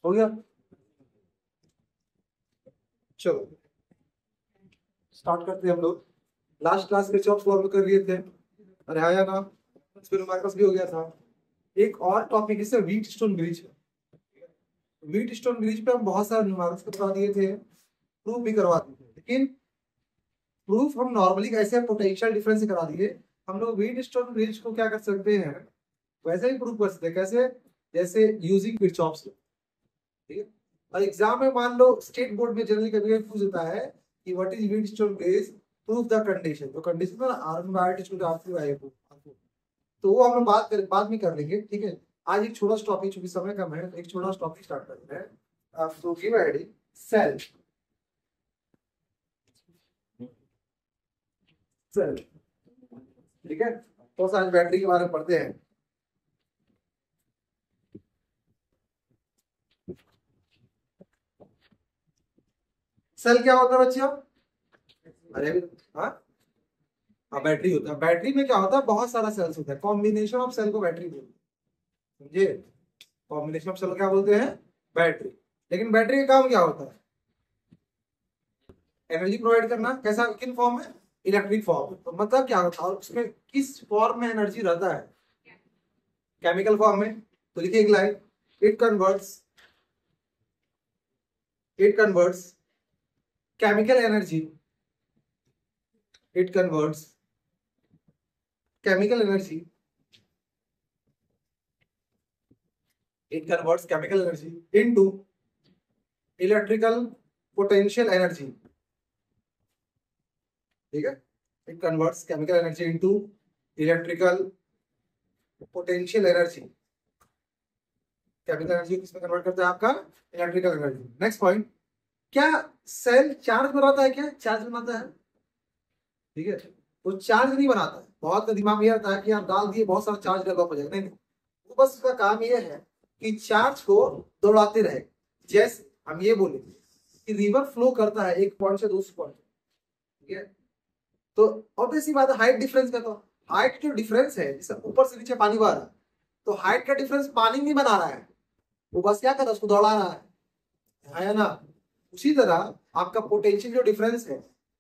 हो गया, चलो स्टार्ट करते हैं हम लोग। लास्ट क्लास के चॉप सॉल्व कर लिए थे, अरे आया ना, इसमें न्यूमेरिकल्स भी हो गया था। एक और टॉपिक इससे व्हीट स्टोन ब्रिज है। व्हीट स्टोन ब्रिज पे हम बहुत सारे न्यूमेरिकल्स करवा दिए थे, प्रूफ भी करवा दिए थे, लेकिन प्रूफ हम नॉर्मली कैसे पोटेंशियल डिफरेंस से करा दिए। हम लोग व्हीट स्टोन ब्रिज को क्या कर सकते हैं, वैसे ही प्रूफ कर सकते हैं। कैसे? जैसे यूजिंग किरचॉफ्स लॉ, ठीक है। और एग्जाम में मान लो स्टेट बोर्ड में जनरली कभी पूछ देता है कि what is wheat stone bridge, proof the condition. तो कंडीशन ना तो वो हम लोग बाद में कर लेंगे, ठीक है। आज एक छोटा सा टॉपिक, चूंकि समय कम है, एक छोटा सा टॉपिक स्टार्ट करते हैं। तो गिव हेडिंग सेल। सेल, ठीक है। तो आज बैटरी के बारे में पढ़ते हैं। सेल क्या होता है बच्चों? अरे हाँ, हाँ बैटरी होता है। बैटरी में क्या होता है, बहुत सारा सेल्स होता है, कॉम्बिनेशन ऑफ सेल को बैटरी बोलते हैं, समझे। कॉम्बिनेशन ऑफ सेल क्या बोलते हैं? बैटरी। लेकिन बैटरी का काम क्या होता है? एनर्जी प्रोवाइड करना। कैसा, किन फॉर्म में? Electric form. तो मतलब क्या होता है, और उसमें किस फॉर्म में एनर्जी रहता है? केमिकल फॉर्म में। तो लिखिए एक line, it converts, it converts chemical energy, it converts chemical energy, it converts chemical energy into electrical potential energy, ठीक है। It converts chemical energy into electrical potential energy. Chemical energy किसमें convert करता है? आपका इलेक्ट्रिकल एनर्जी। नेक्स्ट पॉइंट, क्या cell charge बनाता है? क्या चार्ज बनाता है? ठीक है, वो चार्ज नहीं बनाता है। बहुत का दिमाग में यह आता है कि आप डाल दिए बहुत सारा चार्ज डेवलप हो जाएगा, नहीं नहीं। वो बस उसका काम ये है कि चार्ज को दौड़ाते रहे। जैसे हम ये बोले कि रिवर फ्लो करता है एक पॉइंट से दूसरे पॉइंट, ठीक है। तो ऑब्वियस सी बात है, हाइट डिफरेंस का तो हाइट जो डिफरेंस है, जैसे ऊपर से नीचे पानी बह रहा है, तो हाइट का डिफरेंस पानी नहीं बना रहा है, वो बस क्या कर रहा है, उसको दौड़ा रहा है ना। उसी तरह आपका पोटेंशियल जो डिफरेंस है,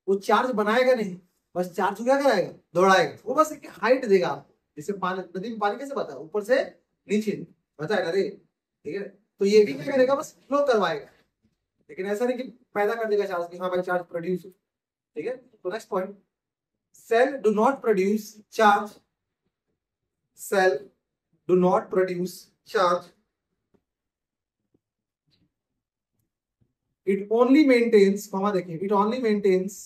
वो चार्ज बनाएगा नहीं, बस चार्ज को क्या कराएगा, दौड़ाएगा। वो बस एक हाइट देगा आपको। जैसे पानी, नदी में पानी कैसे बहता है, ऊपर से नीचे बहता है ना रे, ठीक है। तो ये भी क्या करेगा, बस फ्लो करवाएगा, लेकिन ऐसा नहीं कि पैदा कर देगा चार्ज की, हाँ भाई चार्ज प्रोड्यूस, ठीक है। तो next point, cell do not produce charge, cell do not produce charge, it only maintains, comma देखिए, it only maintains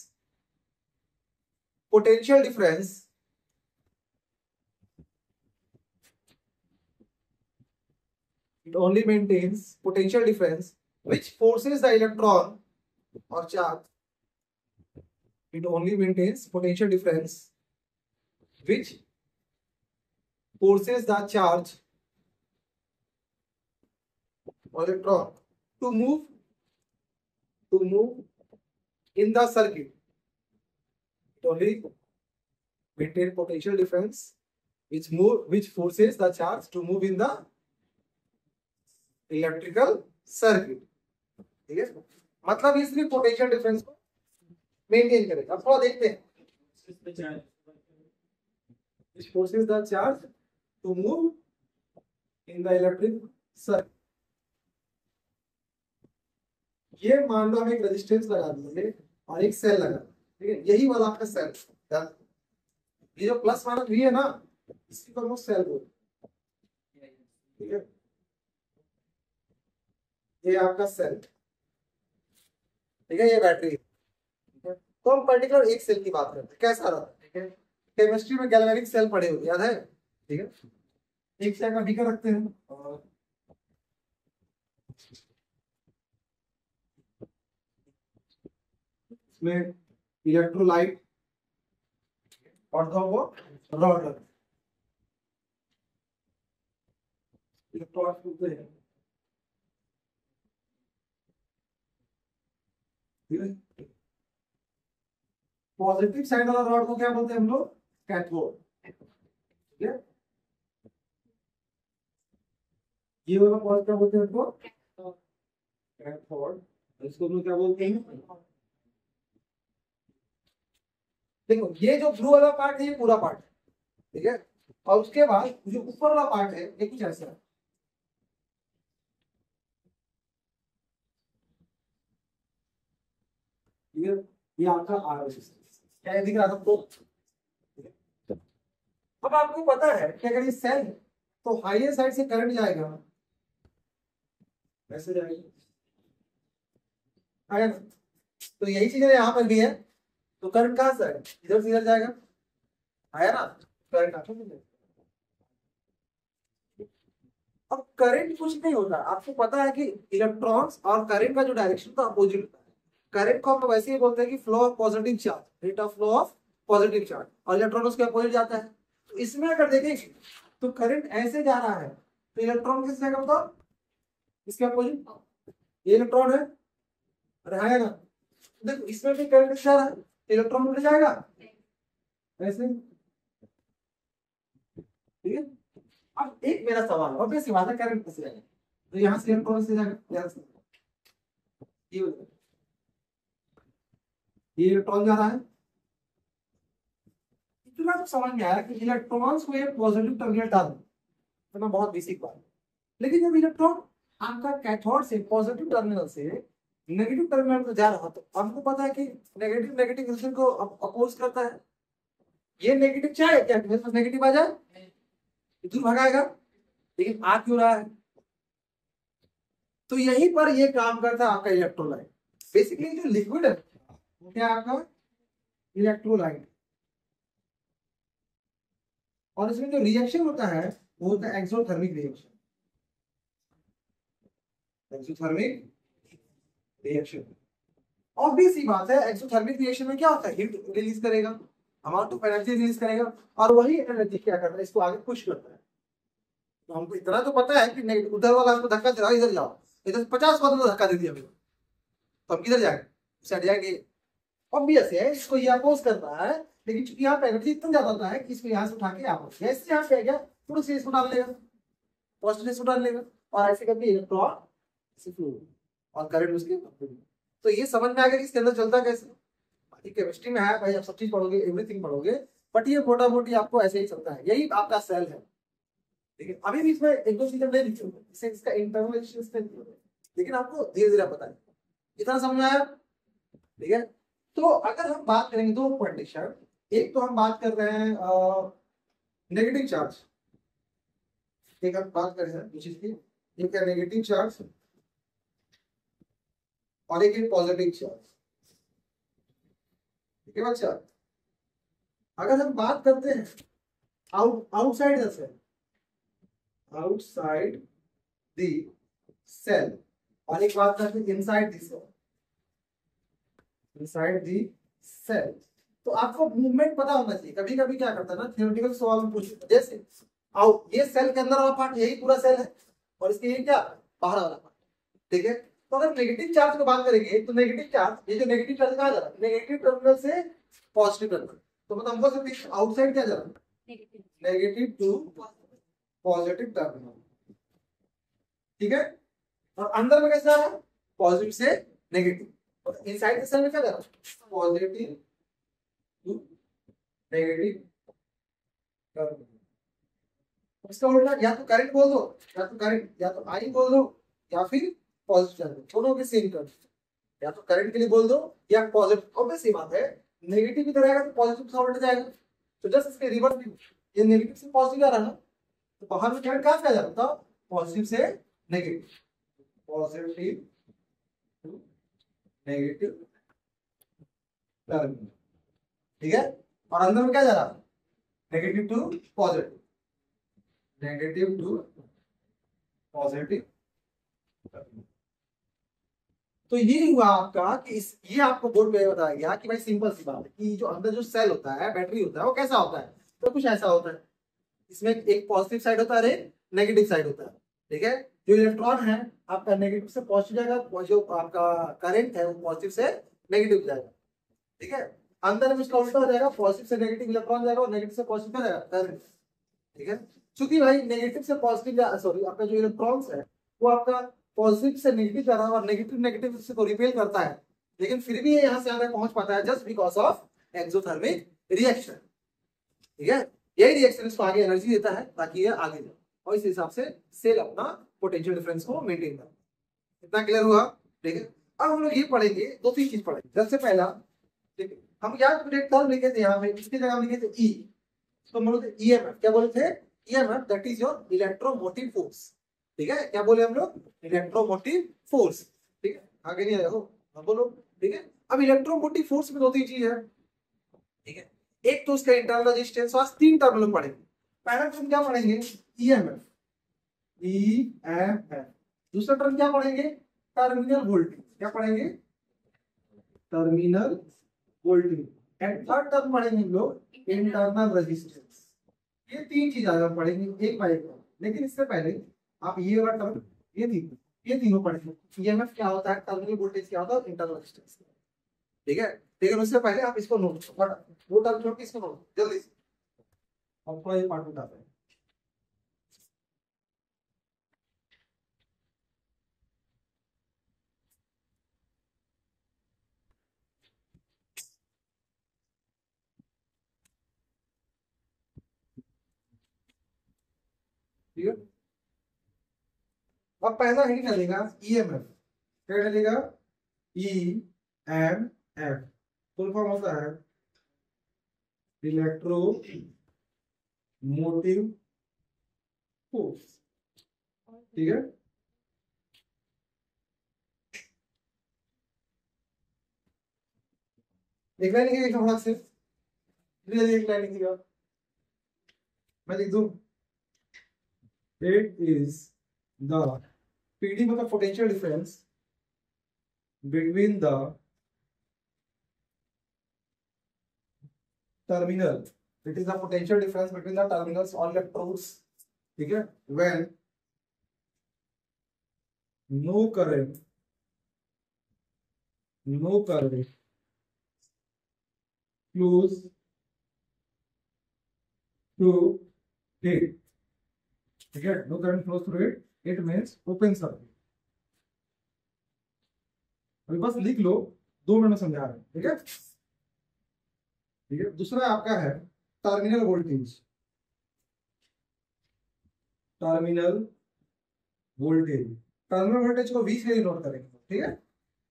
potential difference, it only maintains potential difference which forces the electron or charge, it only maintains potential difference which forces the charge or electron to move in the circuit, it only maintains potential difference which forces the charge to move in the electrical circuit, ठीक है। मतलब ये सिर्फ potential difference को maintain करेगा। अब थोड़ा देखते हैं, which forces the charge to move in the electric circuit। ये मान लो हम एक रेजिस्टेंस लगा दिए और एक सेल लगा, ठीक है। यही वाला आपका सेल, ये जो प्लस माइनस भी है ना, इसी को हम सेल बोलते हैं, ठीक है। ये आपका सेल, ठीक है, ये बैटरी, ठीक है। तो हम पर्टिकुलर एक सेल की बात करते हैं, कैसा रहा, ठीक है। केमिस्ट्री में गैल्वेनिक सेल पढ़े हुए, याद है, ठीक है। एक सेल का बीकर रखते हैं और इसमें इलेक्ट्रोलाइट और दो वो रॉड रखते हैं, इलेक्ट्रॉन बोलते हैं, ठीक है। पॉजिटिव साइड वाला रॉड को क्या बोलते हैं हम लोग, कैथोड, ठीक है। ये वाला पॉजिटिव बोलते हैं उसको कैथोड, इसको हम क्या बोलते हैं? देखो ये जो ब्लू वाला पार्ट है ये पूरा पार्ट है, ठीक है, और उसके बाद जो ऊपर वाला पार्ट है ये कुछ ऐसा है, ठीक है, ये आपका आर क्या दिख रहा था आपको? अब आपको पता है कि अगर ये सेल है तो हाईयर साइड से करंट जाएगा, कैसे जाएगा, आया ना? तो यही चीज यहाँ पर भी है, तो करंट कहाँ से आएगा, इधर से इधर जाएगा, आया ना, करंट आपको मिल जाएगा। अब करंट कुछ नहीं होता, आपको पता है कि इलेक्ट्रॉन्स और करंट का जो डायरेक्शन का अपोजिट होता है। करंट को हम वैसे ही बोलते हैं कि flow of positive charge, rate of flow of positive charge, और इलेक्ट्रॉन उसके अपोजिट जाता है। तो इसमें अगर देखेंगे तो करंट ऐसे जा रहा है तो इलेक्ट्रॉन किस जाएगा बताओ, इसके अपोजिट, ये इलेक्ट्रॉन है, रहेगा ना, देखो इसमें भी करंट जा रहा है, इलेक्ट्रॉन उड़ जाएगा ऐसे, ठीक है। अब एक मेरा सवाल ऑब्वियसली बात है, करंट कैसे जाएगा, तो यहाँ से इलेक्ट्रॉन से जाएगा, यहाँ से ये हो जाएगा। ये इलेक्ट्रॉन जा रहा है, इतना तो समझ में आया कि इलेक्ट्रॉन्स को ये पॉजिटिव टर्मिनल डाल दो, इतना बहुत बेसिक बात है। लेकिन जब इलेक्ट्रॉन आपका कैथोड से पॉजिटिव टर्मिनल से नेगेटिव टर्मिनल में जा रहा तो आपको पता है कि नेगेटिव नेगेटिव रिलेशन को अपोज करता है, ये नेगेटिव चाहे क्या मेरे पास नेगेटिव आ जाए, दूर भगाएगा, लेकिन आ क्यों रहा है, तो यहीं पर ये काम करता है आपका इलेक्ट्रोलाइट। बेसिकली जो लिक्विड है वो क्या है आपका इलेक्ट्रोलाइट, और इसमें जो रिएक्शन होता है वो होता है exothermic reaction, exothermic reaction. Obvious सी बात है, एक्सोथर्मिक रिएक्शन में क्या होता है, हीट रिलीज करेगा, अमाउंट ऑफ एनर्जी रिलीज करेगा, और वही एनर्जी क्या करता है, इसको आगे पुश करता है। तो हमको इतना तो पता है कि उधर वाला हमको धक्का दे रहा है, इधर जाओ, इधर 50 कदम धक्का दे दिया मेरे को, तो हम किधर जाएंगे, साइड जाएंगे, ऑब्वियस है इसको ये अपोज कर रहा है। लेकिन चूंकि यहाँ पे एनर्जी इतना ज्यादा होता है कि इसको यहाँ से उठा के यहाँ पे गया थोड़ा सा इसको डाल लेगा, पॉजिटिव इसको डाल लेगा, और ऐसे करके इलेक्ट्रॉन से फ्लो और करंट उसके, तो ये समझ में आ गया कि इसके अंदर चलता कैसे। केमिस्ट्री में है भाई, आप सब चीज पढ़ोगे, एवरीथिंग पढ़ोगे, बट ये मोटा मोटी आपको ऐसे ही चलता है, यही आपका सेल है। ठीक है, अभी भी इसमें एक दो चीजें नहीं लिखी हुई, इससे इसका इंटरनल, लेकिन आपको धीरे धीरे पता है, इतना समझ में आया, ठीक है। तो अगर हम बात करेंगे दो कंडीशन, एक तो हम बात कर रहे हैं नेगेटिव चार्ज, एक हम बात कर रहे हैं चीज की, एक है नेगेटिव चार्ज और एक है पॉजिटिव चार्ज, ठीक है बच्चा। अगर हम बात करते हैं outside the cell, outside the cell, और एक बात करते हैं inside the cell, inside the cell, तो आपको मूवमेंट पता होना चाहिए। कभी कभी क्या करता है ना, थ्योरेटिकल सवाल में पूछते जैसे आओ ये सेल के अंदर वाला पार्ट यही पूरा सेल है, और इसके ये क्या बाहर वाला पार्ट, ठीक है। तो अगर नेगेटिव चार्ज की बात करेंगे तो नेगेटिव चार्ज, ये जो नेगेटिव चार्ज कहाँ जा रहा है, नेगेटिव टर्मिनल से पॉजिटिव टर्मिनल, तो मतलब हमको सिर्फ आउटसाइड क्या जा रहा है, नेगेटिव टू पॉजिटिव टर्मिनल, ठीक है। और अंदर में कैसा है, पॉजिटिव से नेगेटिव, और इनसाइड द सेल में क्या कर रहा है, पॉजिटिव टू नेगेटिव टर्मिनल। इसका उल्टा या तो करंट बोल दो, या तो करंट, या तो आई बोल दो, या फिर पॉजिटिव चार्ज, दोनों के सेम टर्म, या तो करंट के लिए बोल दो या पॉजिटिव। ऑब्वियस सी बात है, नेगेटिव इधर आएगा तो पॉजिटिव से उल्टा जाएगा, तो जस्ट इसके रिवर्स भी, ये नेगेटिव से पॉजिटिव जा रहा है ना, तो बाहर में करंट कहाँ से आ जा रहा था, पॉजिटिव से negative, positive to negative terminal, ठीक है। और अंदर में क्या जा रहा है, negative to positive, negative to positive. तो ये हुआ आपका कि ये आपको बोर्ड पे बताया गया कि भाई सिंपल सी बात है कि जो अंदर जो सेल होता है, बैटरी होता है, वो कैसा होता है, तो कुछ ऐसा होता है, इसमें एक पॉजिटिव साइड होता है, एक नेगेटिव साइड होता है, ठीक है। जो इलेक्ट्रॉन है आपका नेगेटिव से पॉजिटिव जाएगा, जो आपका करंट है वो पॉजिटिव से नेगेटिव जाएगा, ठीक है। अंदर में इसका उल्टा हो जाएगा, पॉजिटिव से नेगेटिव इलेक्ट्रॉन जाएगा और नेगेटिव से पॉजिटिव जाएगा करंट, ठीक है। चूंकि भाई नेगेटिव से पॉजिटिव, सॉरी आपका जो इलेक्ट्रॉन्स है वो आपका पॉजिटिव से नेगेटिव जा रहा है और नेगेटिव नेगेटिव से को रिपेल करता है, लेकिन फिर भी ये यहाँ से आगे पहुंच पाता है just because of exothermic reaction. ठीक है, यही रिएक्शन इसको आगे एनर्जी देता है ताकि ये आगे जाए, और इस हिसाब से सेल अपना पोटेंशियल डिफरेंस को मेंटेन करे। इतना क्लियर हुआ? ठीक है, अब हम लोग ये पढ़ेंगे, दो तीन चीज पढ़ेंगे। सबसे पहला, ठीक है, हम क्या टर्म लिखे थे यहाँ पे, इसकी जगह हम लिखे थे ई, तो हम बोले थे ईएमएफ। क्या बोले थे? EMF, that is your electromotive force. ठीक है, क्या बोले हम लोग? Electromotive force. ठीक है, आगे नहीं आया हो, हाँ बोलो। ठीक है, अब इलेक्ट्रोमोटिव फोर्स में दो तीन चीज है। ठीक है, एक तो उसका इंटरनल रेजिस्टेंस, और तीन टर्म लोग पढ़ेंगे। पहला टर्म क्या पढ़ेंगे? EMF, EMF. दूसरा टर्म क्या पढ़ेंगे? Terminal voltage. क्या पढ़ेंगे? Terminal voltage. And third term पढ़ेंगे हम लोग इंटरनल रेजिस्टेंस। ये तीन चीज आगे हम पढ़ेंगे एक बाय एक, लेकिन इससे पहले आप ये वाला टर्म, ये तीनों पढ़ेंगे। ईएमएफ क्या होता है, टर्मिनल वोल्टेज क्या होता है, इंटरनल रेजिस्टेंस। ठीक है, लेकिन उससे पहले आप इसको नोट, वो टर्म छोड़ के इसको नोट जल्दी से, और थोड़ा ये पार्ट उठाते हैं। ठीक है, अब पहला ही डलेगा ईएमएफ। क्या डलेगा? E M F, full form होता है इलेक्ट्रो मोटिव फोर्स। ठीक है, एक लाइन लिखिएगा हाथ से, एक लाइन लिखिएगा, मैं लिख दूं। इट इज द पीडी मतलब potential difference between the terminal, it is the potential difference between the terminals on electrodes. ठीक है, when no current flows through it. ठीक है, no current flows through it, it means open circuit। अभी बस लिख लो, 2 minute में समझा रहे हैं। ठीक है, ठीक है। दूसरा आपका है terminal voltage, terminal voltage. Terminal voltage को V से नोट करेंगे, ठीक है,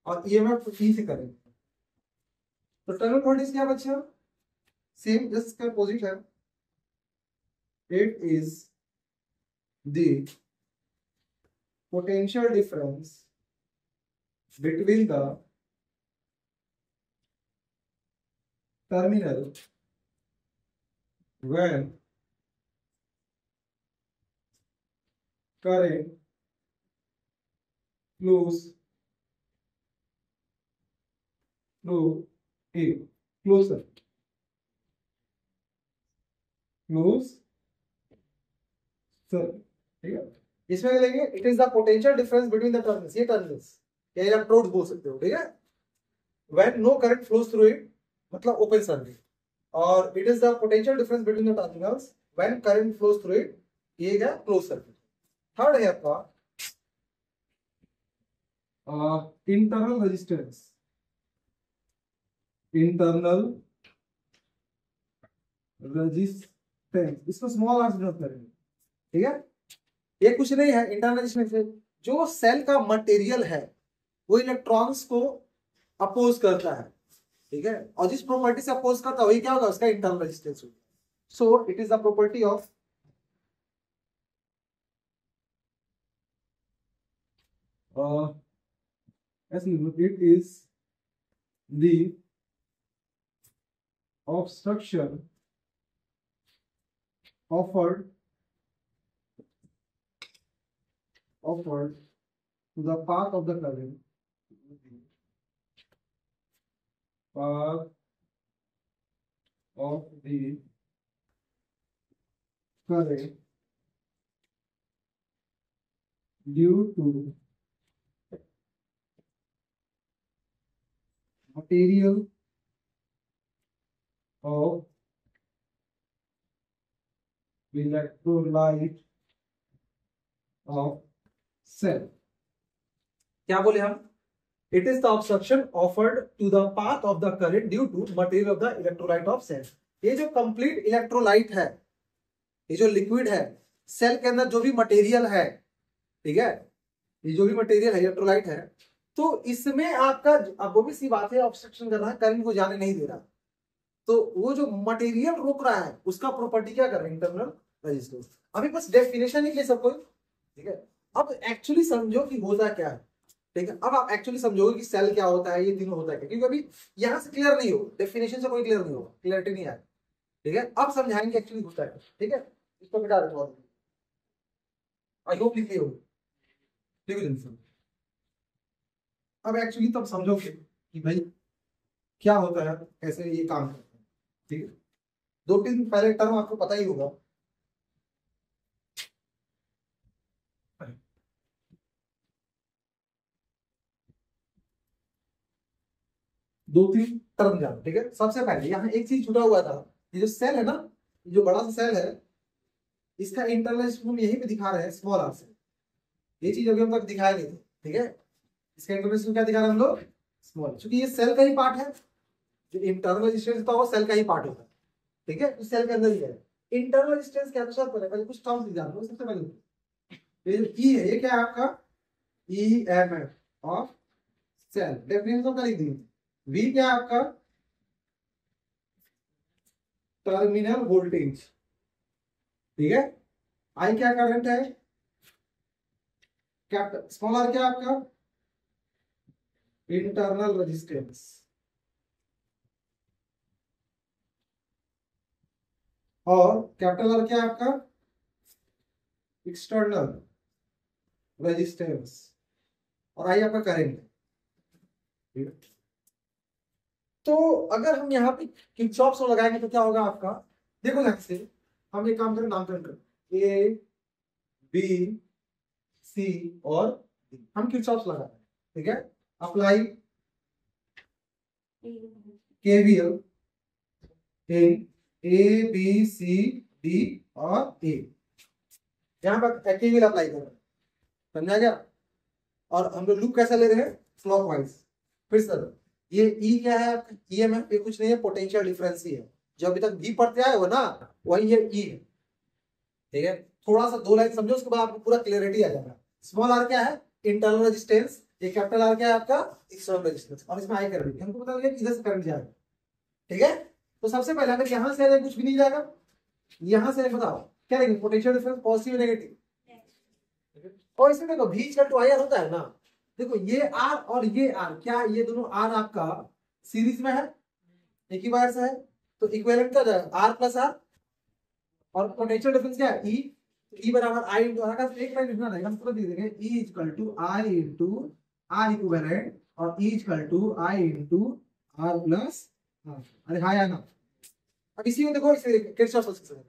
और ईएमएफ को T से करेंगे। तो टर्मिनल वोल्टेज क्या बच्चा? सेम जस्ट इसका अपोजिट है। It is the potential difference between the terminal when current flows through a closer close circuit। ठीक है, इसमें लेंगे it is the potential difference between the terminals, ये टर्मिनल्स या इलेक्ट्रोड्स बोल सकते हो। ठीक है, when no current flows through it मतलब ओपन सर्किट, और it is the potential difference between the terminals when current flows through it, ये क्या? Close circuit. थर्ड है आपका इंटरनल रेजिस्टेंस, इंटरनल रेजिस्टेंस, इसको स्मॉल आर से नोट करेंगे। ठीक है, ये कुछ नहीं है, इंटरनल रेजिस्टेंस जो सेल का मटेरियल है वो इलेक्ट्रॉन्स को अपोज करता है। ठीक है, और जिस प्रॉपर्टी से अपोज करता है वही क्या होगा? उसका इंटरनल रेजिस्टेंस होगा। So it is the property of it is the obstruction offered to the path of the current, path of the current due to material of electrolyte of cell। क्या बोले हम, it is the obstruction offered to the path of the current due to material of the electrolyte of cell. ये जो complete electrolyte है, ये जो liquid है, cell के अंदर जो भी मटेरियल है, ठीक है, ये जो भी मटेरियल है इलेक्ट्रोलाइट है, तो इसमें आपका, अब वो भी सी बात है, ऑब्स्ट्रक्शन कर रहा है, करंट को जाने नहीं दे रहा, तो वो जो मटेरियल रोक रहा है उसका प्रॉपर्टी क्या कर रहा है, इंटरनल रेजिस्टेंस। अभी बस डेफिनेशन ही ले सबको, ठीक है। अब एक्चुअली समझो कि होता क्या है, ठीक है। अब आप एक्चुअली समझोगे कि सेल क्या होता है, ये तीनों होता है क्या, क्योंकि अभी यहाँ से क्लियर नहीं हो, डेफिनेशन से कोई क्लियर नहीं होगा, क्लियरिटी नहीं आए, ठीक है। अब समझाएंगे एक्चुअली होता है, ठीक है। इसको मिटा देता हूँ, आई होप लिख लियो, अब एक्चुअली तब समझोगे कि भाई क्या होता है, कैसे ये काम करता है, ठीक है। दो तीन पहले टर्म आपको पता ही होगा, दो तीन टर्म जानो, ठीक है। सबसे पहले यहाँ एक चीज छुटा हुआ था, ये जो सेल है ना, ये जो बड़ा सा सेल है, इसका इंटरनल हम यहीं पे दिखा रहे हैं स्मॉल आर से, ये चीज अभी हम तक दिखाए नहीं थे, ठीक है। इसका इंटरनल क्या दिखा रहे हैं हम लोग, स्मॉल, क्योंकि ये सेल का ही पार्ट है, जो इंटरनल रेजिस्टेंस होता है वो सेल का ही पार्ट होता है, ठीक है, तो सेल के अंदर ही है। इंटरनल रेजिस्टेंस के अनुसार पहले कुछ टर्म्स जान लो। सबसे पहले ये जो ई है, ये क्या है आपका, ईएमएफ ऑफ सेल, डेफिनेशन तो कर ही दी। वी क्या है आपका, टर्मिनल वोल्टेज, ठीक है। आई क्या करंट है, कैपिटल, स्मॉल आर क्या आपका, इंटरनल रेजिस्टेंस, और कैपिटल आर क्या आपका, एक्सटर्नल रेजिस्टेंस, और आई आपका करंट, ठीक है। तो अगर हम यहाँ पे किरचॉफ लॉ लगाएंगे तो क्या होगा आपका, देखो ध्यान से, हम एक काम करें, नामकरण करें, ए बी सी और डी, हम किरचॉफ लगा रहे हैं, ठीक है। Apply KVL in A B C D और ए, यहाँ पर केवीएल अप्लाई कर रहे हैं, समझा गया। और हम लोग लूप कैसा ले रहे हैं, क्लॉकवाइज। फिर सर ये ई क्या है, ईएमएफ, ये कुछ नहीं है, पोटेंशियल डिफरेंस ही है, जो अभी तक भी पढ़ते आए हो ना, वही ये ई है, ठीक है। थोड़ा सा दो लाइन समझो, उसके बाद आपको पूरा क्लियरिटी आ जाएगा। स्मॉल आर क्या है, इंटरनल रेजिस्टेंस, ये कैपिटल आर क्या है आपका, एक्सटर्नल रेजिस्टेंस, और इसमें आई करंट, हमको पता लगे इधर से करंट जाएगा, ठीक है। तो सबसे पहले अगर यहाँ से कुछ भी नहीं जाएगा, यहाँ से बताओ क्या रहेंगे, पोटेंशियल डिफरेंस पॉजिटिव नेगेटिव, और इसमें देखो भी इक्वल टू आई आर होता है ना, देखो ये आर और ये आर, क्या ये दोनों आर आपका सीरीज में है, एक ही वायर से है, तो इक्विवेलेंट क्या जाएगा, आर प्लस आर, और पोटेंशियल डिफरेंस क्या है, ई, ई बराबर आई इंटू आर, का एक लाइन लिखना रहेगा, हम पूरा लिख देंगे, E equal to I into R equivalent, और E equal to I into R plus R. अरे हाँ या ना, अब इसी में देखो, इसे किरचॉफ लॉ से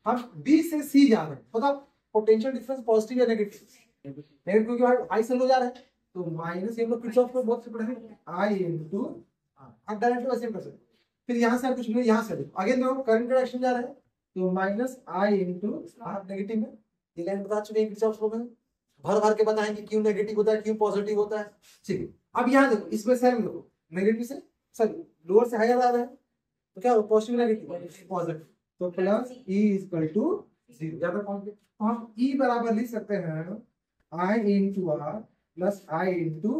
हम बी से सी जा रहे हैं, बताओ पोटेंशियल डिफरेंस पॉजिटिव या नेगेटिव, नेगेटिव, क्योंकि आई से लो जा रहे हैं, तो माइनस हम लोग किरचॉफ को बहुत से पढ़े, आई इंटू आर, आप डायरेक्टली वैसे कर सकते। फिर यहाँ से कुछ नहीं, यहाँ से अगेन देखो करंट डायरेक्शन जा रहा है, तो minus I into R, negative में, ये लाइन बता चुके हैं किरचॉफ लॉ में, भर भर के बताएंगे क्यों नेगेटिव होता है, क्यों पॉजिटिव होता है, ठीक है। अब यहाँ देखो, इसमें सेम देखो, नेगेटिव से सॉरी लोअर से हायर आ रहा है, तो क्या पॉजिटिव नेगेटिव, पॉजिटिव, तो प्लस ई इक्वल टू 0, ज्यादा पहुंच गए, तो हम ई बराबर लिख सकते हैं I into R plus I into,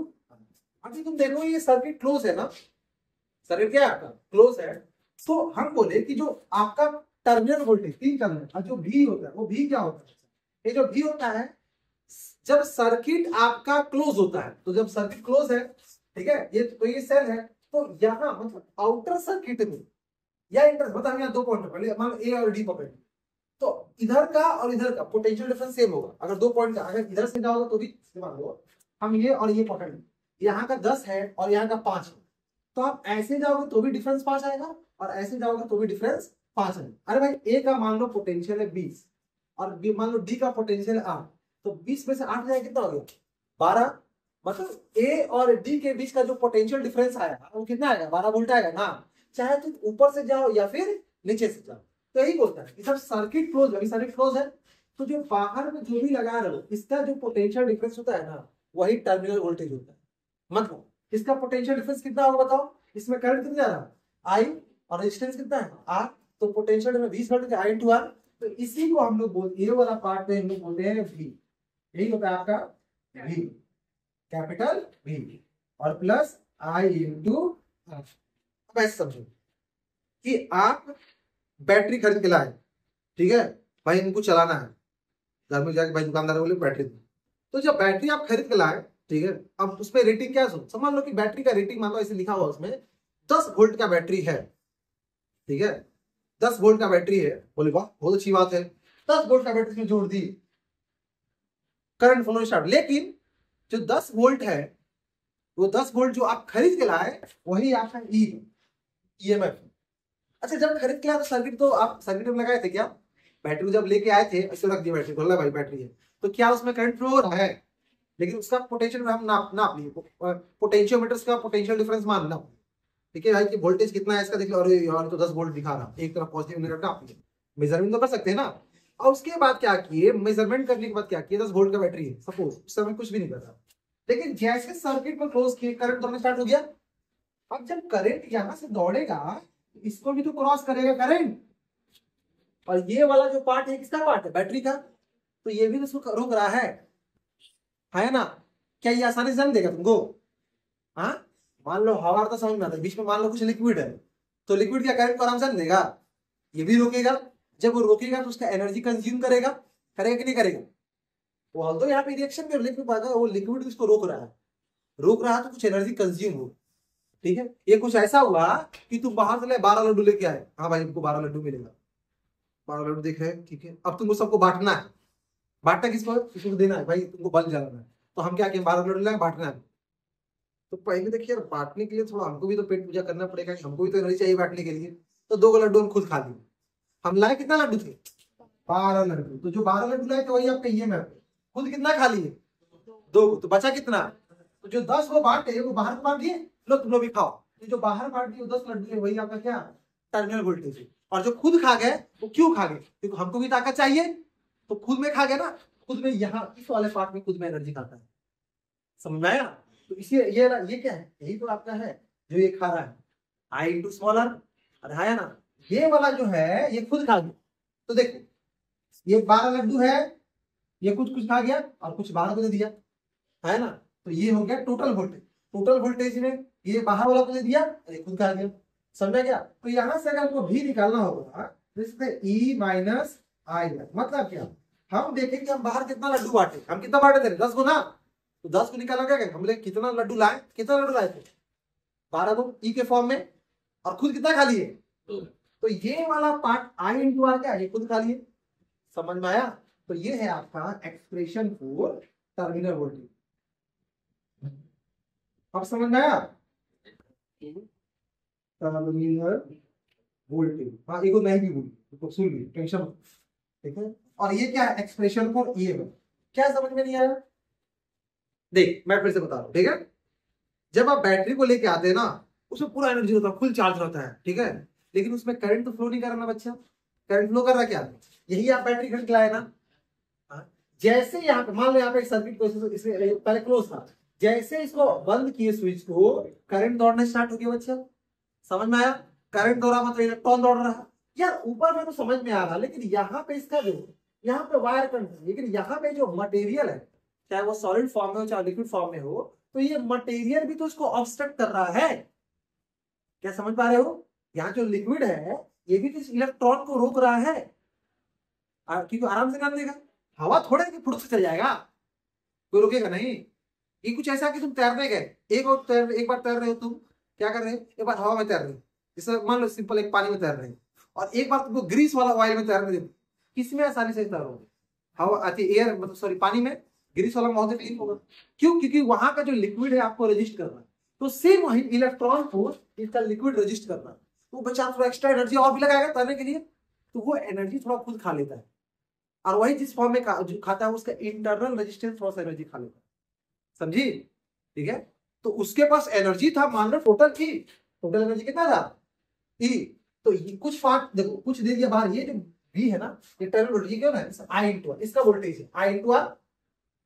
अभी तुम देखो ये सर्किट क्लोज है ना, सर्किट क्या है आपका, क्लोज है, तो हम बोले कि जो आपका टर्मिनल वोल्टेज, तीन टर्मिनल, और जो भी होता है वो भी क्या होता है, ये जो भी होता है जब सर्किट आपका क्लोज होता है, तो जब सर्किट क्लोज है, ठीक है, ये तो ये सेल है, तो यहाँ मतलब आउटर सर्किट में या इंटर, मतलब यहाँ दो पॉइंट पकड़ लिया, मान ए और डी पकड़ लिया, तो इधर का और इधर का पोटेंशियल डिफरेंस सेम होगा, अगर दो पॉइंट का, अगर इधर से जाओगे तो भी मान लो हम ये और ये पकड़ लें, यहाँ का 10 है और यहाँ का 5 है, तो आप ऐसे जाओगे तो भी डिफरेंस 5 आएगा, और ऐसे जाओगे तो भी डिफरेंस 5 आएगा। अरे भाई ए का मान लो पोटेंशियल है 20, और मान लो डी का पोटेंशियल है 8, तो 20 में से 8 जाए कितना हो गया, 12, मतलब ए और डी के बीच का जो पोटेंशियल डिफरेंस आएगा वो कितना आएगा, 12 वोल्ट आएगा ना, चाहे तुम ऊपर से जाओ या फिर नीचे से जाओ, तो यही बोलता है कि जब सर्किट क्लोज, अभी सर्किट क्लोज है, तो जो बाहर में जो भी लगा रहे हो, इसका जो पोटेंशियल डिफरेंस होता है ना, वही टर्मिनल वोल्टेज होता है। मतलब इसका पोटेंशियल डिफरेंस कितना होगा बताओ, इसमें करंट कितना जा रहा है आई और रेजिस्टेंस कितना है आर, तो पोटेंशियल में 20 वोल्ट आई इंटू आर, तो इसी को हम लोग बोलते ये वाला पार्ट में हम लोग बोलते हैं वी, यही होता है आपका वी, कैपिटल वी और प्लस आई इंटू आर। अब ऐसे समझो कि आप बैटरी खरीद के लाए, ठीक है भाई, इनको चलाना है, घर में जाके भाई दुकानदार बोले बैटरी दो, तो जब बैटरी आप खरीद के लाए, ठीक है, अब उसमें रेटिंग क्या है, समझ लो कि बैटरी का रेटिंग मान लो ऐसे लिखा हुआ उसमें 10 वोल्ट का बैटरी है, ठीक है, 10 वोल्ट का बैटरी है, बोले वाह बहुत अच्छी बात है, 10 वोल्ट का बैटरी में जोड़ दी, करंट फ्लो स्टार्ट। लेकिन जो 10 वोल्ट है, वो 10 वोल्ट जो आप खरीद के लाए वही आपका ईएमएफ। अच्छा जब खरीद के लाए तो सर्किट तो आप सर्किट में लगाए थे क्या, बैटरी जब लेके आए थे ऐसे रख दिया बैटरी, बोला भाई बैटरी है, तो क्या उसमें करंट फ्लो हो रहा है, लेकिन उसका पोटेंशियल हम नाप लिए, पोटेंशियोमीटर का पोटेंशियल डिफरेंस मान लो, ठीक है भाई कि वोल्टेज कितना है इसका देख लो, अरे यार तो 10 वोल्ट दिखा रहा, एक तरफ पॉजिटिव नेगेटिव नाप लिए, मेजरमेंट तो कर सकते हैं ना। और उसके बाद क्या किए, मेजरमेंट करने के बाद क्या किए, 10 वोल्ट का बैटरी है सपोज, उस समय कुछ भी नहीं कर रहा, लेकिन जैसे सर्किट को क्लोज किए करंट दौड़ना स्टार्ट हो गया। अब जब करंट यहां से दौड़ेगा इसको भी तो क्रॉस करेगा करंट, और ये वाला जो पार्ट है किसका पार्ट है, बैटरी का, तो ये भी तो रुक रहा है ना, क्या ये आसानी से जम देगा तुमको, हाँ मान लो हवा तो समझ में आता है, बीच में मान लो कुछ लिक्विड है, तो लिक्विड क्या करंट को आराम से देगा, ये भी रोकेगा, जब वो रोकेगा तो उसका एनर्जी कंज्यूम करेगा कि नहीं करेगा, तो यहाँ पे रिएक्शन में लिक्विड वो लिक्विड उसको रोक रहा है तो कुछ एनर्जी कंज्यूम हो, ठीक है। ये कुछ ऐसा हुआ कि तुम बाहर से 12 लड्डू लेके आए, हाँ भाई तुमको 12 लड्डू मिलेगा, 12 लड्डू देख रहे हैं, ठीक है, अब तुमको सबको बांटना है, बांटना किसको देना है भाई, तुमको बल्ब जलाना है, तो हम क्या किए 12 लड्डू लाए बांटना है, तो पहले देखिए यार बांटने के लिए थोड़ा हमको भी तो पेट पूजा करना पड़ेगा, हमको भी तो एनर्जी चाहिए बांटने के लिए, तो 2 लड्डू हम खुद खा लिए, हम लाए कितना लड्डू थे 12 लड्डू, तो जो 12 लड्डू लाए थे वही आपका ये मैं खुद कितना खा लिए 2, तो बचा कितना, तो जो 10 वो बांटे वो बाहर बांट दिए, लो तुम लोग भी खाओ, तो जो बाहर बांट दिए 10 लड्डू है वही आपका क्या टर्मिनल वोल्टेज है, और जो खुद खा गए वो क्यों खा गए, क्योंकि हमको भी ताकत चाहिए, तो खुद में खा गए ना, खुद में यहाँ इस वाले पार्ट में खुद में एनर्जी खाता है, समझ में आया। तो इसे ये क्या है, यही तो आपका है जो ये खा रहा है, आई इंटू स्मॉलर, अरे है ना, ये वाला जो है ये खुद खा गया, तो देखो ये 12 लड्डू है, ये कुछ कुछ खा गया और कुछ 12 को दे दिया, है ना, तो ये हो गया टोटल वोल्टेज, टोटल वोल्टेज में ये बाहर वाला को दे दिया और ये खुद खा गया, समझा क्या। तो यहां से अगर हमको भी निकालना होगा तो इसमें ई माइनस आई, मतलब क्या, हम देखें कि हम बाहर कितना लड्डू बांटे, हम कितना बांटे थे 10 को ना, तो 10 को निकाला क्या, हम लोग कितना लड्डू लाए थे 12 को ई के फॉर्म में, और खुद कितना खा लिए, तो ये वाला पार्ट आई इंटू आर क्या ये खुद खा लिए, समझ में आया। तो ये है आपका एक्सप्रेशन फॉर टर्मिनल वोल्टेज, अब समझ में आया टर्मिनल वोल्टेज, हाँ एक नहीं भी बोली तो सुन ली टेंशन, ठीक है। और ये क्या है एक्सप्रेशन फॉर ईएमएफ, क्या समझ में नहीं आया, देख मैं फिर से बता रहा हूं, ठीक है, जब आप बैटरी को लेके आते हैं ना उसमें पूरा एनर्जी होता है, फुल चार्ज होता है, ठीक है, लेकिन उसमें करंट तो फ्लो नहीं कर रहा ना बच्चा, करंट फ्लो कर रहा क्या, यही आप बैटरी खरीद लाए ना, जैसे यहाँ पे मान लो यहाँ पे एक सर्किट को पहले क्लोज था, जैसे इसको बंद किए स्विच को करंट दौड़ना स्टार्ट हो गया बच्चा, समझ में आया, करंट दौड़ा मतलब इलेक्ट्रॉन दौड़ रहा, यार ऊपर में तो समझ में आ रहा, लेकिन यहाँ पे इसका जो यहाँ पे वायर करंट, लेकिन यहाँ पे जो मटेरियल है चाहे वो सॉलिड फॉर्म में हो चाहे लिक्विड फॉर्म में हो, तो ये मटेरियल भी तो इसको ऑब्स्ट्रक्ट कर रहा है, क्या समझ पा रहे हो, यहाँ जो लिक्विड है ये भी तो इलेक्ट्रॉन को रोक रहा है, क्योंकि आराम से काम देगा, हवा थोड़े कि फुट से चल जाएगा, कोई रुकेगा नहीं, ये कुछ ऐसा कि तुम तैरने गए, एक बार तैर रहे हो, तुम क्या कर रहे हो, एक बार हवा में तैर रहे हो, जैसे मान लो सिंपल एक पानी में तैर रहे हो, और एक बार तुमको ग्रीस वाला ऑयल में तैरने दे, किसमें आसानी से तैरोगे, हवा आती एयर मतलब सॉरी पानी में, ग्रीस वाला बहुत क्लीन होगा, क्यों, क्योंकि वहां का जो लिक्विड है आपको रजिस्ट कर रहा है, तो सेम वही इलेक्ट्रॉन को इसका लिक्विड रजिस्ट करना, तो बच्चा थोड़ा एक्स्ट्रा एनर्जी और भी लगाएगा तैरने के लिए, तो वो एनर्जी थोड़ा खुद खा लेता है, और वही जिस फॉर्म में जो खाता है उसका इंटरनल रेजिस्टेंस थोड़ा सा एनर्जी खा लेता है, समझी, ठीक है। तो उसके पास एनर्जी था मान लो टोटल एनर्जी कितना था ई, तो ये कुछ पार्ट देखो कुछ दे दिया बाहर, ये जो V है ना ये टर्मिनल वोल्टेज क्यों ना आई इंटू आर, इसका वोल्टेज है आई इंटू आर,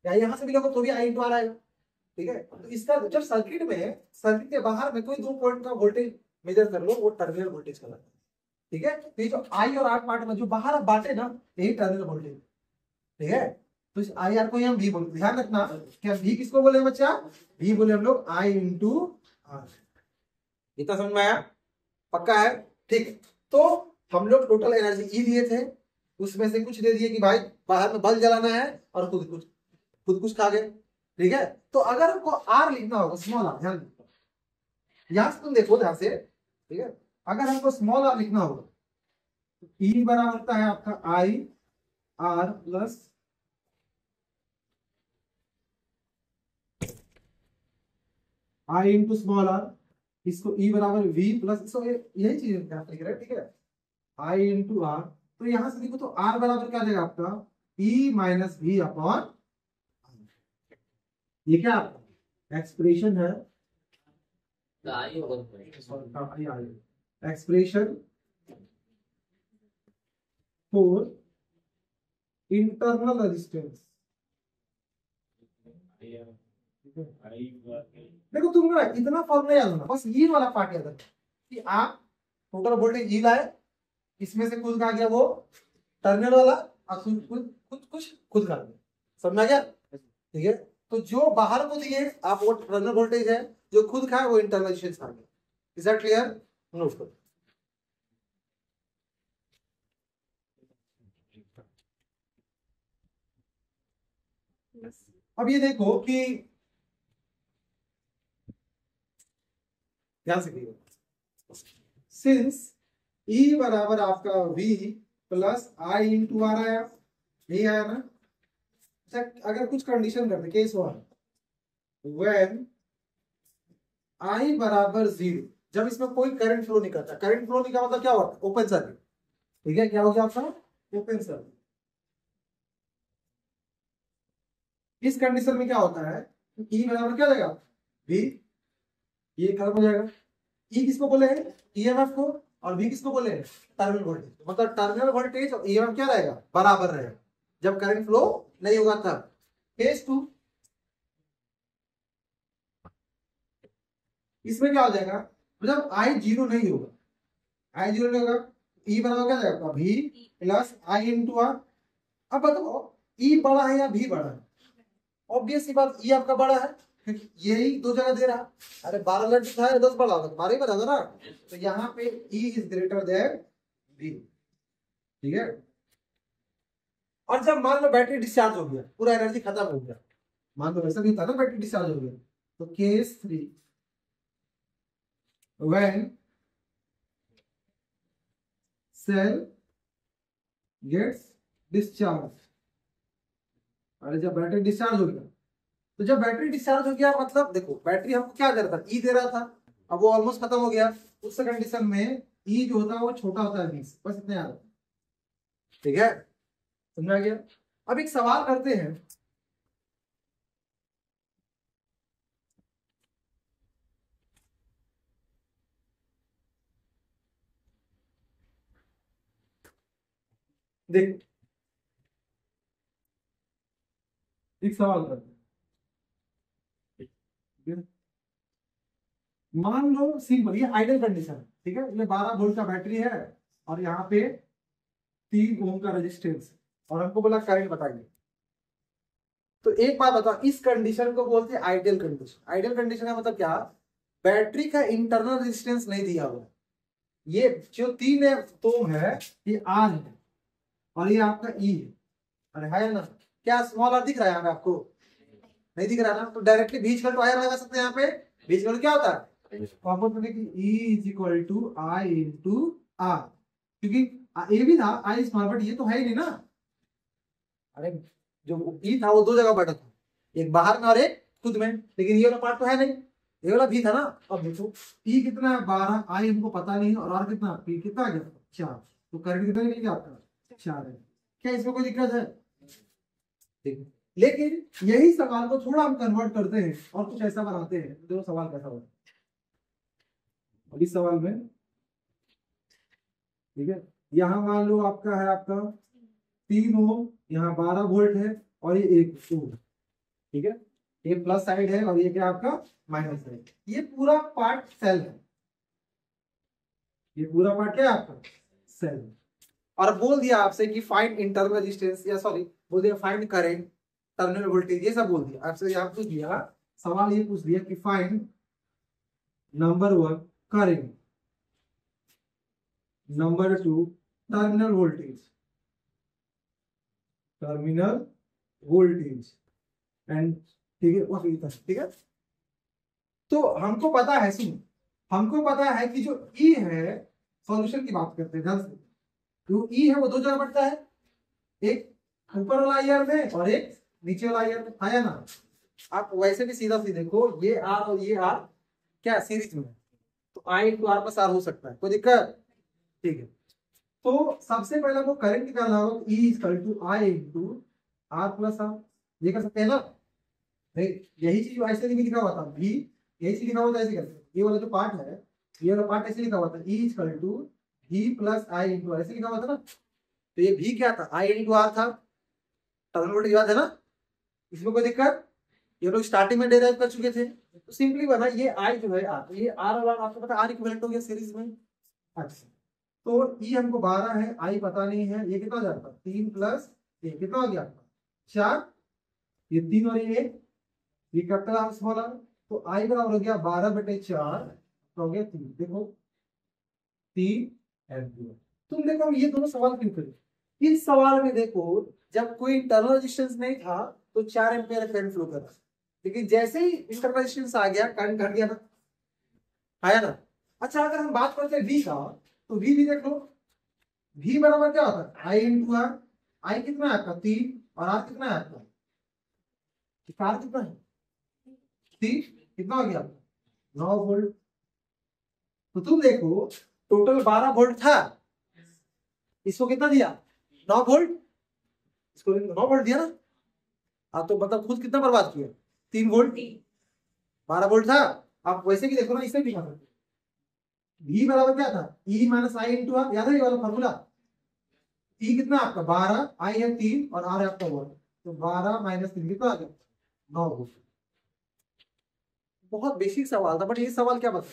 या यहां से भी लोगों तो भी आई इंटू आर आएगा, ठीक है, तो इसका जब सर्किट के बाहर में कोई 2 पॉइंट का वोल्टेज मेजर कर लो, वो टर्मिनल वोल्टेज कहलाता है। ठीक है, तो ये जो आई और आर पार्ट में जो बाहर आप बांटे ना, यही टर्मिनल वोल्टेज। ठीक है, तो इस आई आर को हम वी बोलते, ध्यान रखना क्या वी किसको बोले बच्चा, वी बोले हम लोग आई इंटू आर। इतना समझ में आया, पक्का है? ठीक, तो हम लोग टोटल एनर्जी ई लिए थे, उसमें से कुछ दे दिए कि भाई बाहर में बल्ब जलाना है, और खुद कुछ खा गए। ठीक है, तो अगर हमको आर लिखना होगा, स्मॉल आर, ध्यान यहां से तुम देखो ध्यान से। ठीक है, अगर हमको स्मॉल आर लिखना होगा तो ई बराबर होता है आपका I R plus I into small R, इसको ई बराबर वी प्लस, इसको यही चीज लिख रहे हैं। ठीक है, आई इंटू आर, तो यहां से देखो तो आर बराबर क्या आ जाएगा आपका ई माइनस वी अपॉन, ये क्या आपका एक्सप्रेशन है, एक्सप्रेशन फॉर इंटरनल रेजिस्टेंस। देखो तुम ना इतना फॉर्मूला याद होना, बस ये वाला पार्ट याद रखना कि आप टोटल वोल्टेज ई लाए, इसमें से खुद का गया वो टर्मिनल वाला, और खुद का गया, समझ गया? ठीक है, तो जो बाहर को दिए आप वो टर्मिनल वोल्टेज है, जो खुद का है वो इंटरनल रेजिस्टेंस आ गया। Is that clear? नोट करो। अब ये देखो कि ध्यान से, सिंस ई बराबर आपका V plus I into R आया, यही आया ना। अच्छा, अगर कुछ कंडीशन करते, केस 1, व्हेन आई बराबर 0, जब इसमें कोई करंट फ्लो नहीं करता, करंट फ्लो नहीं का मतलब क्या होता है, ओपन सर्किट। ठीक है, क्या हो गया आपका ओपन सर्किट। इस कंडीशन में क्या होता है, ई बराबर क्या जाएगा वी, ये खत्म हो जाएगा। ई किसको बोले हैं, ईएमएफ को, और वी किसको बोले हैं, टर्मिनल वोल्टेज। मतलब टर्मिनल वोल्टेज और ईएमएफ क्या रहेगा, बराबर रहेगा जब करंट फ्लो नहीं होगा तब। केस 2, इसमें क्या हो जाएगा, जब आई 0 नहीं होगा, आई 0 नहीं होगा, ई बराबर क्या जाएगा V plus I into R. अब बताओ ई बड़ा है या वी बड़ा है, ऑब्वियस सी बात ई आपका बड़ा है, क्योंकि यही 2 जगह दे रहा। अरे 12 लट था, 10 बड़ा होगा, 12 ही बड़ा था ना, तो यहाँ पे E is greater than V. ठीक है, और जब मान लो बैटरी डिस्चार्ज हो गया, पूरा एनर्जी खत्म हो गया, मान लो ऐसा नहीं था ना, बैटरी डिस्चार्ज हो गया, तो case 3, when cell gets discharge. अरे जब बैटरी डिस्चार्ज हो गया, तो जब बैटरी डिस्चार्ज हो गया मतलब देखो बैटरी हमको क्या कर रहा था, ई दे रहा था, अब वो ऑलमोस्ट खत्म हो गया, उस कंडीशन में ई जो होता है वो छोटा होता है 20, बस इतना याद। ठीक है, समझा गया? अब एक सवाल करते हैं, देख एक सवाल करते हैं, मान लो सिंपल, ये आइडियल कंडीशन है। ठीक है, ये 12 वोल्ट का बैटरी है, और यहाँ पे 3 ओम का रेजिस्टेंस, और हमको बोला करंट बताइए। तो एक बात बताओ, इस कंडीशन को बोलते हैं आइडियल कंडीशन। आइडियल कंडीशन का मतलब क्या, बैटरी का इंटरनल रेजिस्टेंस नहीं दिया हुआ, ये जो 3 ओम है ये आर है, और ये आपका ई है। अरे है ना, क्या स्मॉल आर दिख रहा है यहाँ पे आपको, नहीं दिख रहा ना, तो डायरेक्टली बीच का वायर लगा सकते हैं। यहाँ पे बीच का क्या होता है, E is equal to I into R, क्योंकि ये भी था आई स्मॉल, बट ये तो है ही नहीं ना। अरे जो ई था वो 2 जगह बटा था, एक बाहर में और एक खुद में, लेकिन ये वाला पार्ट तो है नहीं, ये वाला भी था ना। अब देखो ई कितना है 12, आई हमको पता नहीं, और आर कितना, पी कितना आ गया 4, तो करंट कितना निकल गया आपका 4 है। क्या इसमें कोई दिक्कत है? ठीक है, लेकिन यही सवाल को थोड़ा हम कन्वर्ट करते हैं और कुछ ऐसा बनाते हैं, देखो सवाल कैसा होता है। और इस सवाल में ठीक है, यहाँ मान लो आपका है आपका 3 ओम, यहाँ 12 वोल्ट है, और ये 1 ओम। ठीक है, ये प्लस साइड है और ये क्या आपका माइनस साइड। ये पूरा पार्ट सेल है, ये पूरा पार्ट क्या है आपका सेल। और बोल दिया आपसे कि फाइंड इंटरनल रेजिस्टेंस, या सॉरी बोल दिया फाइंड करंट, टर्मिनल वोल्टेज, ये सब बोल दिया आपसे। यहाँ पूछ दिया सवाल, ये पूछ दिया कि find number 1 current, number 2 terminal voltage, terminal voltage and ठीक है, ठीक है। तो हमको पता है, सुन, हमको पता है कि जो ई है, सॉल्यूशन की बात करते हैं ध्यान से, जो ई है वो दो जगह बढ़ता है, एक ऊपर वाला ईयर में और एक नीचे वाला ईयर में, आया ना। आप वैसे भी सीधा सी देखो, ये आर और ये आर क्या सीरीज में, तो आई इंटू आर प्लस आर हो सकता है, कोई दिक्कत, ठीक है। तो सबसे पहले वो करंट निकालना होगा, E equal to I into R plus R, ये कर सकते हैं ना। यही चीज ऐसे नहीं लिखा हुआ था भी, यही चीज लिखा हुआ था ऐसे करते, ये वाला जो पार्ट है, ये वाला पार्ट ऐसे लिखा हुआ था, ई इक्वल टू भी प्लस आई इंटू आर, ऐसे लिखा हुआ था ना। तो ये भी क्या था, आई इंटू आर था, टर्मिनल वोल्टेज याद है ना, इसमें कोई दिक्कत, ये लोग स्टार्टिंग में डेराइव कर चुके थे। तो सिंपली बना ये आई जो है आर, ये आर और आपको पता आर इक्विवेलेंट हो गया सीरीज में। अच्छा, तो ई हमको 12 है, आई पता नहीं है, ये कितना हो जाता है 3 प्लस ये कितना हो गया आपका 4, ये 3 और ये कैपिटल आर स्मॉल आर, तो आई बराबर हो गया 12/4 तो हो गया 3, देखो 3 एम्पीयर। तुम देखो ये दोनों सवाल क्यों करे, इस सवाल में देखो जब कोई इंटरनल रेजिस्टेंस नहीं था तो 4 एम्पीयर करंट फ्लो कर रहा, लेकिन जैसे ही इंटरनल रेजिस्टेंस आ गया करंट घट गया ना, आया ना। अच्छा, अगर हम बात करते हैं वी का, तो वी भी देख लो, वी बराबर क्या होता है आई इंटू आर, आई कितना है आपका 3 और आर कितना है आपका, आर कितना है 3, कितना हो गया 9 वोल्ट। तो तुम देखो टोटल 12 वोल्ट था, इसको कितना दिया 9 वोल्ट, इसको 9 वोल्ट दिया ना। आप तो मतलब खुद कितना बर्बाद किया 3 वोल्ट, 12 वोल्ट था। आप वैसे भी देखो ना, इसे भी V बराबर क्या था E minus I into R, याद है ये वाला फॉर्मूला। E कितना आपका 12, आई है 3 और आर है आपका 1, तो 12 माइनस 3 कितना आ गया 9 वोल्ट। बहुत बेसिक सवाल था, बट ये सवाल क्या बता,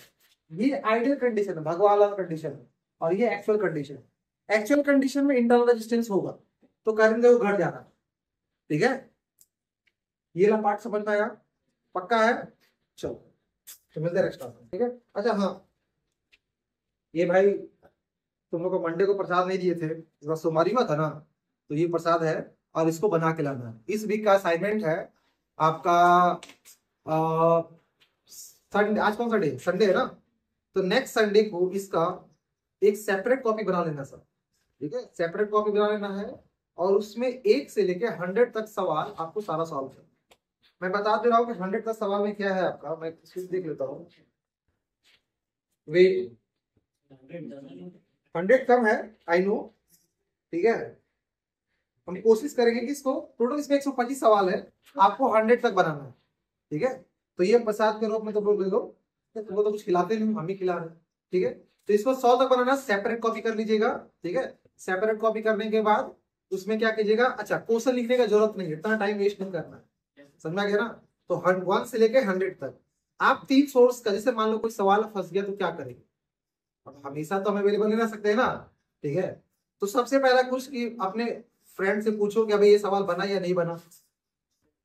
ये आइडियल कंडीशन है, भगवान वाला कंडीशन है, और ये एक्चुअल कंडीशन है। एक्चुअल कंडीशन में इंटरनल रेजिस्टेंस होगा तो करंट जो घट जाना, ठीक है। ये वाला पार्ट समझ में आया, पक्का है। चलो तो मिलते हैं नेक्स्ट क्लास में, ठीक है। अच्छा हाँ, ये भाई तुम लोग को मंडे को प्रसाद नहीं दिए थे, इस बार सोमवारी हुआ था ना, तो ये प्रसाद है और इसको बना के लाना है। इस वीक का असाइनमेंट है आपका संडे, आज कौन सा डे, संडे है ना, तो नेक्स्ट संडे को इसका एक सेपरेट कॉपी बना लेना सर, ठीक है। सेपरेट कॉपी बना लेना है और उसमें 1 से लेके 100 तक सवाल आपको सारा सॉल्व करना। मैं बता दे रहा हूँ कि 100 तक सवाल में क्या है आपका, मैं देख लेता हूँ। वेट 100 कम है, आई नो, ठीक है। हम कोशिश करेंगे कि इसको टोटल इसमें 125 सवाल है, आपको 100 तक बनाना है, ठीक है। तो ये प्रसाद के रूप में तो लोग ले लो, तुमको तो कुछ खिलाते नहीं, हम ही खिला रहे हैं, ठीक है। तो इसको 100 तक बनाना, सेपरेट कॉपी कर लीजिएगा, ठीक है। सेपरेट कॉपी करने के बाद उसमें क्या कीजिएगा, अच्छा क्वेश्चन लिखने का जरूरत नहीं है, इतना टाइम वेस्ट नहीं करना है, समझ में गया ना। तो 1 से लेके 100 तक आप 3 सोर्स का, जैसे मान लो कोई सवाल फंस गया तो क्या करेंगे, अब हमेशा तो हम अवेलेबल नहीं रह सकते हैं ना, ठीक है। तो सबसे पहला कुछ कि अपने फ्रेंड से पूछो कि भाई ये सवाल बना या नहीं बना,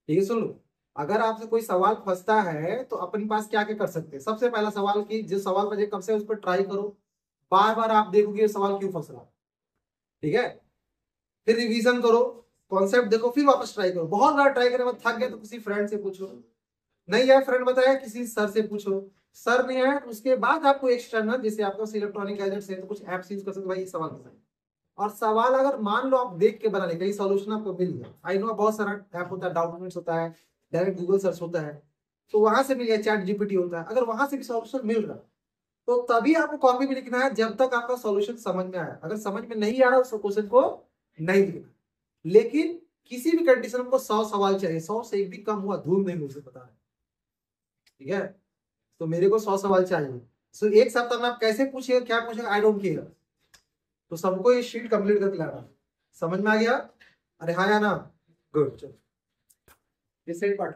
ठीक है। सुन लो, अगर आपसे कोई सवाल फंसता है तो अपने पास क्या क्या कर सकते हैं। सबसे पहला सवाल की जिस सवाल पर कब से उस पर ट्राई करो, बार बार आप देखोगे ये सवाल क्यों फंस रहा, ठीक है। फिर रिवीजन करो, कॉन्सेप्ट देखो, फिर वापस ट्राई करो। बहुत बार ट्राई करने में थक गए तो किसी फ्रेंड से पूछो, नहीं है फ्रेंड बताया किसी सर से पूछो, सर नहीं है उसके बाद आपको एक्सटर्नल, जैसे आपको इलेक्ट्रॉनिक गैजेट्स है तो कुछ ऐप्स यूज कर सकते, भाई ये सवाल बताएं। और सवाल अगर मान लो आप देख के बना ले, कहीं सॉल्यूशन आपको मिल गया, आई नो बहुत सारा ऐप होता है, डाउटमेंट्स होता है, डायरेक्ट गूगल सर्च होता है, तो वहां से मिल गया, चैट जीपीटी होता है, अगर वहां से भी सॉल्यूशन मिल रहा तो तभी आपको कॉपी में लिखना है जब तक आपका सॉल्यूशन समझ में आया। अगर समझ में नहीं आ रहा उस क्वेश्चन को नहीं लिखना, लेकिन किसी भी कंडीशन को 100 सवाल चाहिए, 100 से एक भी कम हुआ धूम नहीं, मुझे पता है, ठीक है। तो मेरे को 100 सवाल चाहिए, सो एक सप्ताह में आप कैसे पूछेगा क्या पूछेगा आई डोंट केयर, तो सबको ये शीट कंप्लीट करके लाना। समझ में आ गया, अरे हाँ या ना, गुड। चलो ये सेट पार्ट